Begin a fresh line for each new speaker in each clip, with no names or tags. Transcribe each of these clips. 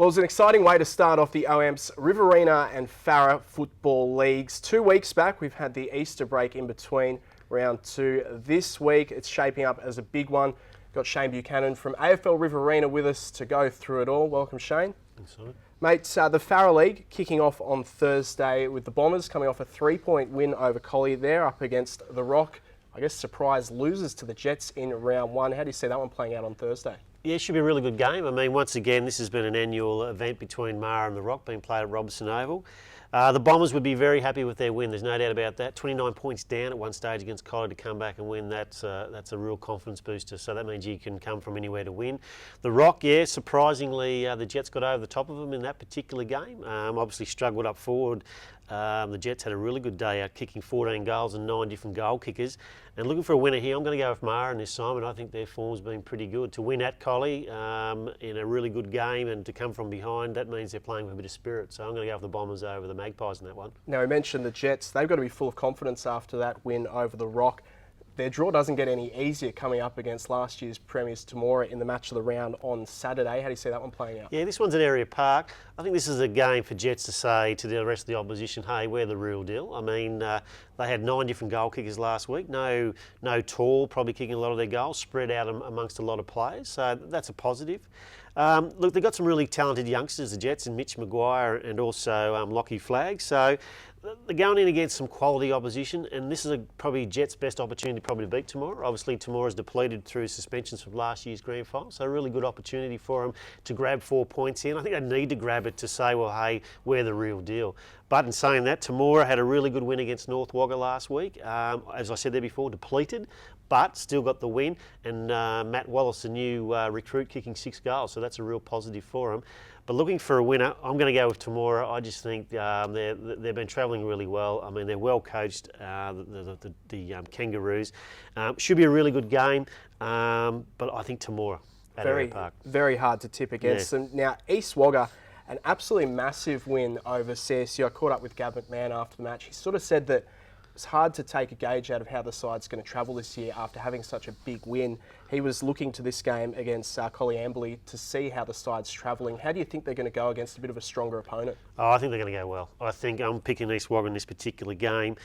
Well, it was an exciting way to start off the OAMP's Riverina and Farah football leagues. 2 weeks back, we've had the Easter break in between round 2. This week, it's shaping up as a big one. Got Shane Buchanan from Afl Riverina with us to go through it all. Welcome, Shane.
Thanks, Simon.
Mate, the Farah League kicking off on Thursday with the Bombers coming off a 3-point win over Collie there up against the Rock. I guess surprise losers to the Jets in round 1. How do you see that one playing out on Thursday?
Yeah, it should be a really good game. I mean, once again, this has been an annual event between Mara and the Rock being played at Robertson Oval. The Bombers would be very happy with their win, there's no doubt about that. 29 points down at one stage against Collie to come back and win, that's a real confidence booster, so that means you can come from anywhere to win. The Rock, yeah, surprisingly, the Jets got over the top of them in that particular game. Obviously struggled up forward. The Jets had a really good day out, kicking 14 goals and 9 different goal kickers. And looking for a winner here, I'm going to go with Mara in this time, and I think their form's been pretty good. To win at Collie in a really good game and to come from behind, that means they're playing with a bit of spirit. So I'm going to go with the Bombers over the Magpies in that one.
Now, we mentioned the Jets. They've got to be full of confidence after that win over the Rock. Their draw doesn't get any easier coming up against last year's premiers Temora in the match of the round on Saturday. How do you see that one playing out?
Yeah, this one's at Area Park. I think this is a game for Jets to say to the rest of the opposition, hey, we're the real deal. I mean, they had 9 different goal kickers last week. No tall, probably kicking a lot of their goals, spread out amongst a lot of players. So that's a positive. Look, they've got some really talented youngsters, the Jets, and Mitch Maguire and also Lockie Flagg. So they're going in against some quality opposition, and this is probably Jets' best opportunity probably to beat Temora. Obviously, Temora's depleted through suspensions from last year's grand final, so a really good opportunity for them to grab 4 points in. I think they need to grab it to say, well, hey, we're the real deal. But in saying that, Temora had a really good win against North Wagga last week. As I said there before, depleted, but still got the win. And Matt Wallace, a new recruit, kicking 6 goals, so that's a real positive for him. But looking for a winner, I'm going to go with Temora. I just think they've been travelling really well. I mean, they're well coached, the Kangaroos. Should be a really good game, but I think Temora at Area Park.
Very hard to tip against them. Now, East Wagga, an absolutely massive win over CSU. I caught up with Gab McMahon after the match. He sort of said that it's hard to take a gauge out of how the side's going to travel this year after having such a big win. He was looking to this game against Collie Amberley to see how the side's travelling. How do you think they're going to go against a bit of a stronger opponent?
Oh, I think they're going to go well. I think I'm picking East Wagga in this particular game.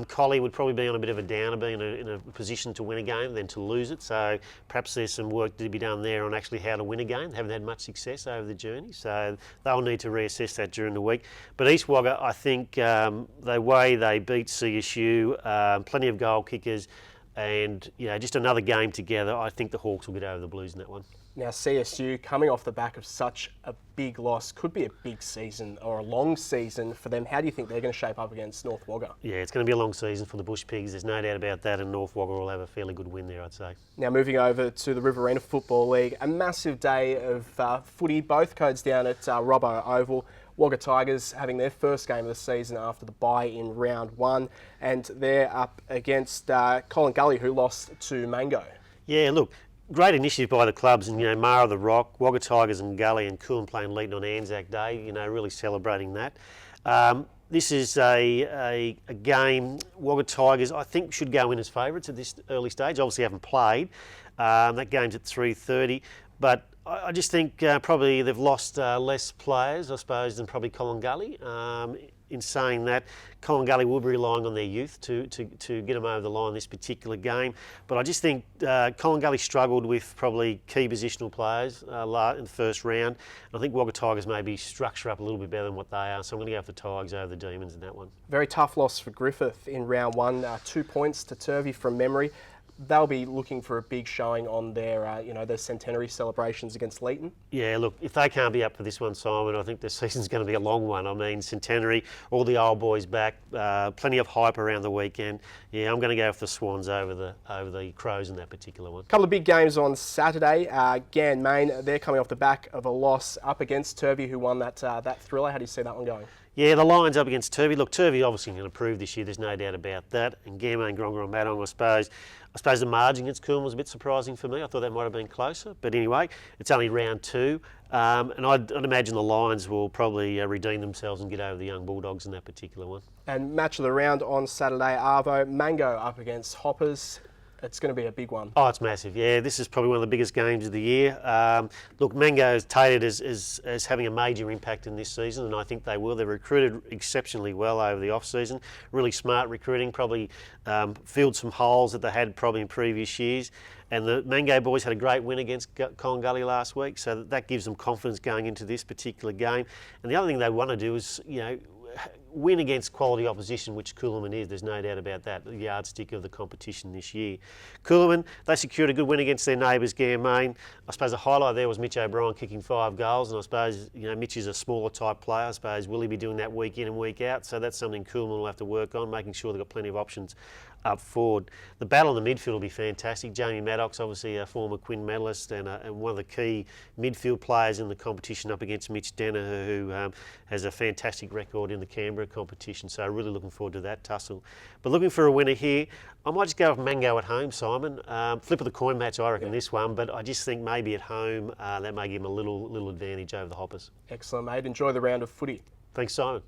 Collie would probably be on a bit of a downer, being in a position to win a game than to lose it. So perhaps there's some work to be done there on actually how to win a game. They haven't had much success over the journey, so they'll need to reassess that during the week. But East Wagga, I think the way they beat CSU, plenty of goal kickers, and just another game together. I think the Hawks will get over the Blues in that one.
Now, CSU coming off the back of such a big loss, could be a big season or a long season for them. How do you think they're going to shape up against North Wagga?
Yeah, it's going to be a long season for the Bush Pigs. There's no doubt about that, and North Wagga will have a fairly good win there, I'd say.
Now, moving over to the Riverina Football League, a massive day of footy, both codes down at Robbo Oval. Wagga Tigers having their first game of the season after the bye in round 1, and they're up against Colin Gully, who lost to Mango.
Yeah, look, great initiative by the clubs, and Mara the Rock, Wagga Tigers and Gully and Coolin playing Leeton on Anzac Day, really celebrating that. This is a game Wagga Tigers I think should go in as favourites at this early stage. Obviously haven't played. That game's at 3:30, but I just think probably they've lost less players, I suppose, than probably Colin Gully. In saying that, Colin Gully will be relying on their youth to get them over the line this particular game. But I just think Colin Gully struggled with probably key positional players in the first round. And I think Wagga Tigers maybe structure up a little bit better than what they are. So I'm going to go for the Tigers over the Demons in that one.
Very tough loss for Griffith in round 1. 2 points to Turvey from memory. They'll be looking for a big showing on their, their centenary celebrations against Leeton. Yeah,
look, if they can't be up for this one, Simon, I think the season's going to be a long one. I mean, centenary, all the old boys back, plenty of hype around the weekend. Yeah, I'm going to go with the Swans over the Crows in that particular one.
A couple of big games on Saturday. Main, they're coming off the back of a loss up against Turvey, who won that thriller. How do you see that one going?
Yeah, the Lions up against Turvey. Look, Turvey obviously going to improve this year. There's no doubt about that. And Gamma and Gronga and Madong, I suppose the margin against Coolin was a bit surprising for me. I thought that might have been closer. But anyway, it's only round 2. And I'd imagine the Lions will probably redeem themselves and get over the young Bulldogs in that particular one.
And match of the round on Saturday, Arvo. Mango up against Hoppers. It's going to be a big one.
Oh, it's massive. Yeah, this is probably one of the biggest games of the year. Look, Mango is touted as having a major impact in this season, and I think they will. They've recruited exceptionally well over the off-season. Really smart recruiting, probably filled some holes that they had probably in previous years. And the Mango boys had a great win against Collingully last week, so that gives them confidence going into this particular game. And the other thing they want to do is, win against quality opposition, which Coolman is. There's no doubt about that. The yardstick of the competition this year. Coolman, they secured a good win against their neighbours, Gairmain. I suppose the highlight there was Mitch O'Brien kicking 5 goals, and I suppose Mitch is a smaller type player. I suppose will he be doing that week in and week out? So that's something Coolman will have to work on, making sure they've got plenty of options up forward. The battle in the midfield will be fantastic. Jamie Maddox, obviously a former Quinn medalist and one of the key midfield players in the competition, up against Mitch Danaher, who has a fantastic record in the Canberra competition. So really looking forward to that tussle. But looking for a winner here, I might just go with Mango at home, Simon. Flip of the coin match, I reckon, this one, but I just think maybe at home that may give them a little advantage over the Hoppers.
Excellent, mate. Enjoy the round of footy.
Thanks, Simon.